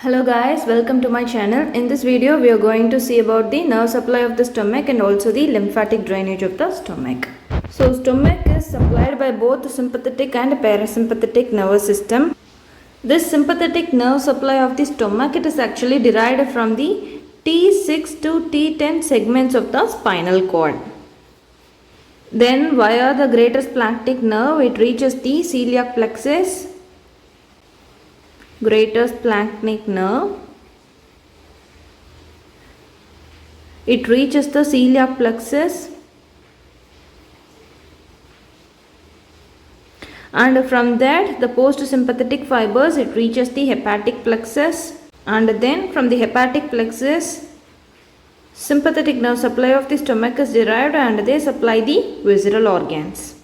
Hello guys, welcome to my channel. In this video we are going to see about the nerve supply of the stomach and also the lymphatic drainage of the stomach. So stomach is supplied by both the sympathetic and parasympathetic nervous system. This sympathetic nerve supply of the stomach, it is actually derived from the T6 to T10 segments of the spinal cord. Then via the greater splanchnic nerve it reaches the celiac plexus, greater splanchnic nerve. It reaches the celiac plexus, and from that the postsympathetic fibers it reaches the hepatic plexus, and then from the hepatic plexus sympathetic nerve supply of the stomach is derived and they supply the visceral organs.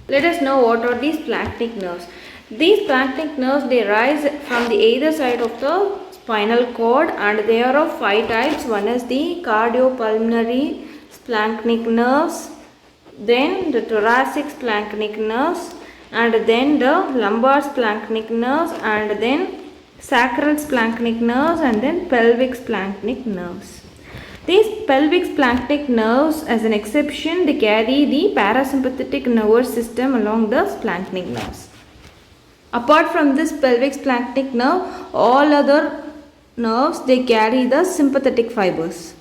Let us know what are these splanchnic nerves. These splanchnic nerves, they rise from the either side of the spinal cord and they are of 5 types. One is the cardiopulmonary splanchnic nerves, then the thoracic splanchnic nerves, and then the lumbar splanchnic nerves, and then sacral splanchnic nerves, and then pelvic splanchnic nerves. These pelvic splanchnic nerves, as an exception, they carry the parasympathetic nervous system along the splanchnic nerves. Apart from this pelvic splanchnic nerve, all other nerves they carry the sympathetic fibers.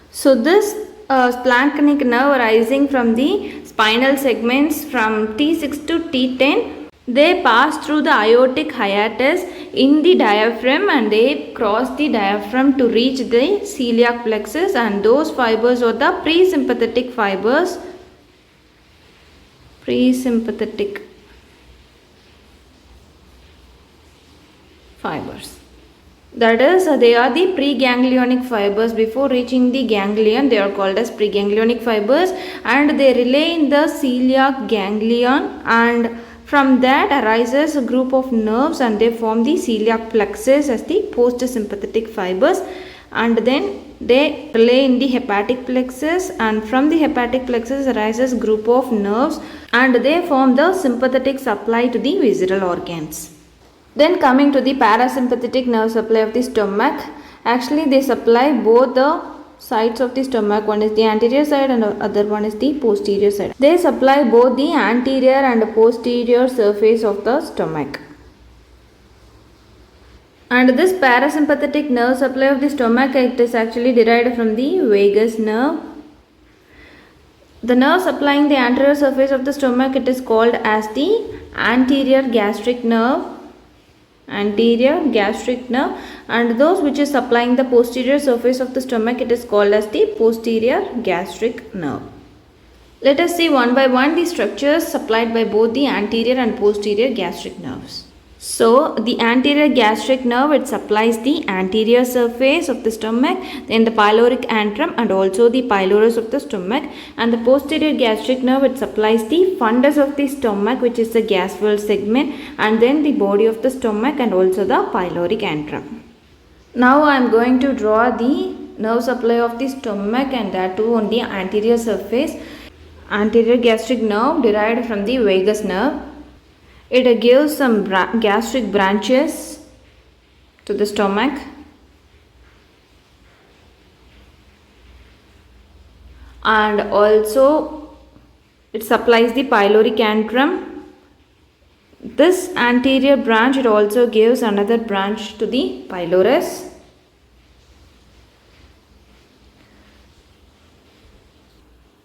So this splanchnic nerve arising from the spinal segments from T6 to T10, they pass through the aortic hiatus in the diaphragm and they cross the diaphragm to reach the celiac plexus, and those fibers are the presympathetic fibers. Presympathetic fibers. That is, they are the preganglionic fibers. Before reaching the ganglion, they are called as preganglionic fibers, and they relay in the celiac ganglion, and from that arises a group of nerves and they form the celiac plexus as the postsympathetic fibers, and then they relay in the hepatic plexus, and from the hepatic plexus arises group of nerves and they form the sympathetic supply to the visceral organs. Then coming to the parasympathetic nerve supply of the stomach, actually they supply both the sides of the stomach. One is the anterior side and the other one is the posterior side. They supply both the anterior and posterior surface of the stomach. And this parasympathetic nerve supply of the stomach, it is actually derived from the vagus nerve. The nerve supplying the anterior surface of the stomach, it is called as the anterior gastric nerve. Anterior gastric nerve, and those which is supplying the posterior surface of the stomach, it is called as the posterior gastric nerve. Let us see one by one the structures supplied by both the anterior and posterior gastric nerves. So the anterior gastric nerve, it supplies the anterior surface of the stomach, then the pyloric antrum and also the pylorus of the stomach, and the posterior gastric nerve, it supplies the fundus of the stomach, which is the gas well segment, and then the body of the stomach and also the pyloric antrum. Now I am going to draw the nerve supply of the stomach, and that too on the anterior surface. Anterior gastric nerve derived from the vagus nerve. It gives some gastric branches to the stomach, and also it supplies the pyloric antrum. This anterior branch, it also gives another branch to the pylorus.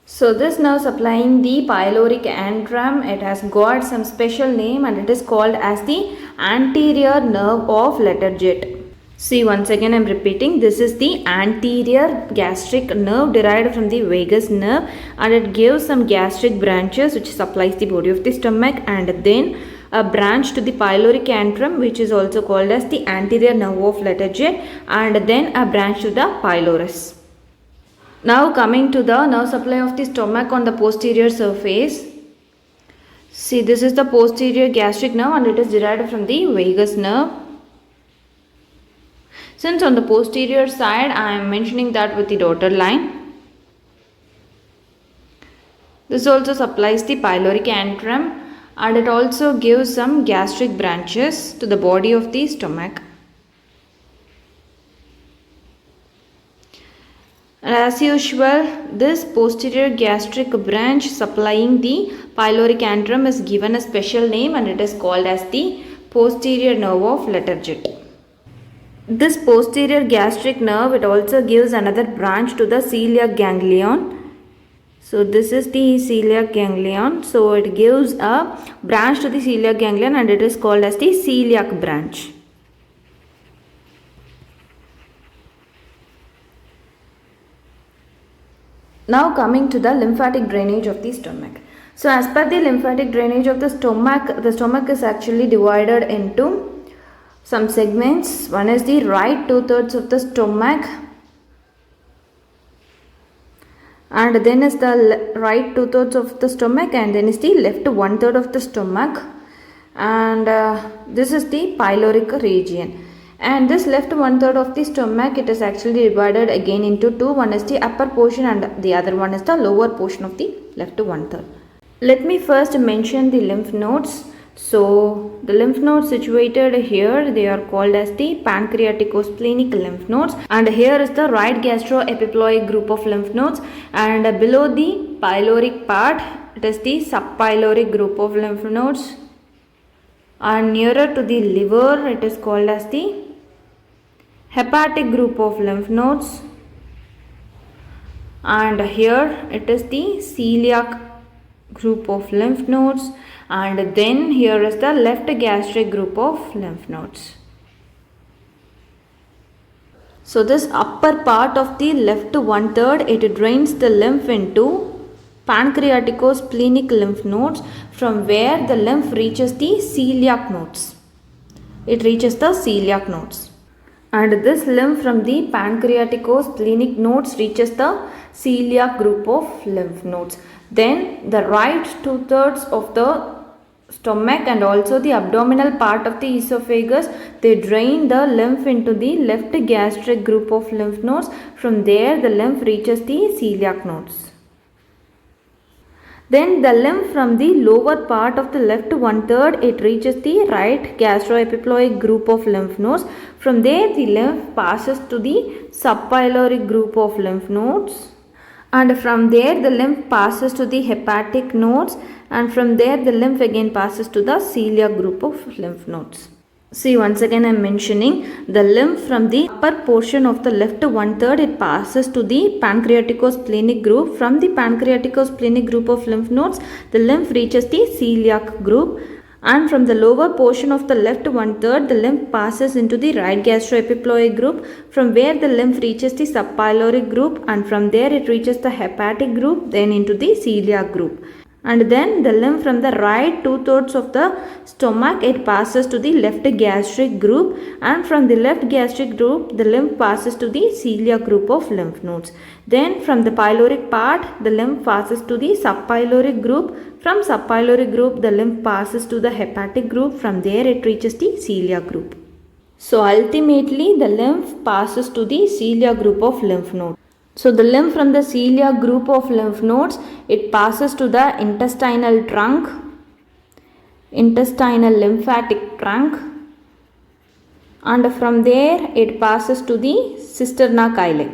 So this nerve supplying the pyloric antrum, it has got some special name and it is called as the anterior nerve of Lederer. See, once again I am repeating, this is the anterior gastric nerve derived from the vagus nerve, and it gives some gastric branches which supplies the body of the stomach, and then a branch to the pyloric antrum which is also called as the anterior nerve of Lederer, and then a branch to the pylorus. Now coming to the nerve supply of the stomach on the posterior surface. See, this is the posterior gastric nerve and it is derived from the vagus nerve. Since on the posterior side I am mentioning that with the dotted line. This also supplies the pyloric antrum, and it also gives some gastric branches to the body of the stomach. And as usual, this posterior gastric branch supplying the pyloric antrum is given a special name, and it is called as the posterior nerve of Letterjet. This posterior gastric nerve, it also gives another branch to the celiac ganglion. So this is the celiac ganglion. So it gives a branch to the celiac ganglion, and it is called as the celiac branch. Now coming to the lymphatic drainage of the stomach. So as per the lymphatic drainage of the stomach is actually divided into some segments. One is the right 2/3 of the stomach, and then is the right 2/3 of the stomach, and then is the left 1/3 of the stomach, and this is the pyloric region. And this left 1/3 of the stomach, it is actually divided again into two. One is the upper portion and the other one is the lower portion of the left 1/3. Let me first mention the lymph nodes. So the lymph nodes situated here, they are called as the pancreaticosplenic lymph nodes, and here is the right gastroepiploic group of lymph nodes, and below the pyloric part it is the subpyloric group of lymph nodes, and nearer to the liver it is called as the hepatic group of lymph nodes, and here it is the celiac group of lymph nodes, and then here is the left gastric group of lymph nodes. So this upper part of the left 1/3, it drains the lymph into pancreaticosplenic lymph nodes, from where the lymph reaches the celiac nodes. It reaches the celiac nodes. And this lymph from the pancreaticosplenic nodes reaches the celiac group of lymph nodes. Then the right 2/3 of the stomach and also the abdominal part of the esophagus, they drain the lymph into the left gastric group of lymph nodes. From there the lymph reaches the celiac nodes. Then the lymph from the lower part of the left 1/3, it reaches the right gastroepiploic group of lymph nodes. From there the lymph passes to the subpyloric group of lymph nodes, and from there the lymph passes to the hepatic nodes, and from there the lymph again passes to the celiac group of lymph nodes. See, once again I am mentioning, the lymph from the upper portion of the left 1/3, it passes to the pancreaticosplenic group. From the pancreaticosplenic group of lymph nodes, the lymph reaches the celiac group, and from the lower portion of the left 1/3, the lymph passes into the right gastroepiploic group, from where the lymph reaches the subpyloric group, and from there it reaches the hepatic group, then into the celiac group. And then the lymph from the right 2/3 of the stomach, it passes to the left gastric group, and from the left gastric group the lymph passes to the celiac group of lymph nodes. Then from the pyloric part the lymph passes to the subpyloric group. From subpyloric group the lymph passes to the hepatic group. From there it reaches the celiac group. So ultimately the lymph passes to the celiac group of lymph nodes. So the lymph from the celiac group of lymph nodes, it passes to the intestinal trunk, intestinal lymphatic trunk, and from there it passes to the cisterna chyli.